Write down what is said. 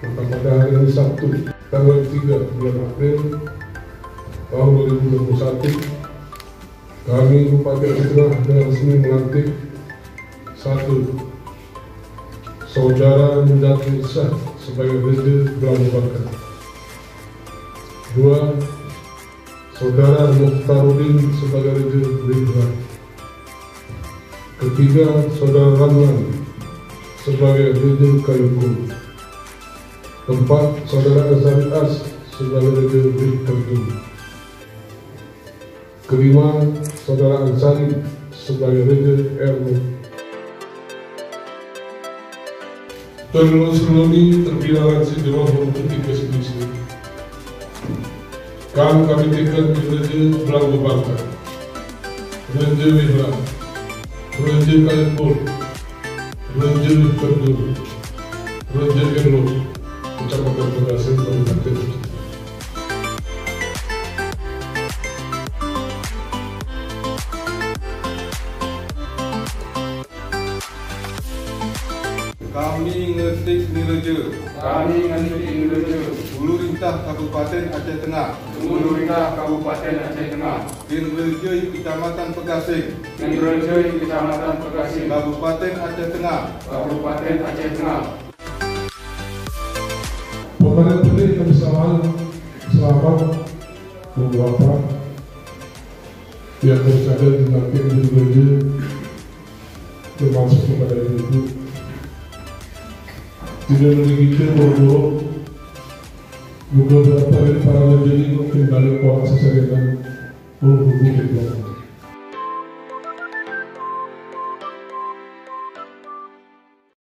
Maka pada hari ini Sabtu, tanggal 3 bulan April tahun 2021, kami Bupati Aceh Tengah dengan resmi melantik satu Saudara Muzafir Shah sebagai Raja Belang Bangka, dua Saudara Mukhtaruddin sebagai Raja Ridwan, ketiga Saudara Ramlan sebagai Raja Kayukul, keempat Saudara Azhari As sebagai Raja Bintang, kelima Saudara Ansari sebagai Raja Ermo. Terlebih terpilih di bawah politik kesini. Kami tekan di Raja Belang Bangka, Raja Wihla, Raja Kayukul, Raja Kerdul, Raja Erlo, Kecamatan Pegasing, Kabupaten Aceh. Kami ngetik Niraja, Hulu Rintah Kabupaten Aceh Tengah, Kinrejoi Kecamatan Pegasing, Kabupaten Aceh Tengah. Pemerintah Putih kebersamaan selamat membapak yang bersada dilantik menjadi Raja termasuk kepada ibu. Tidak begitu bodoh, beberapa dari para raja ini mungkin balik kuasa saya dan menghubungi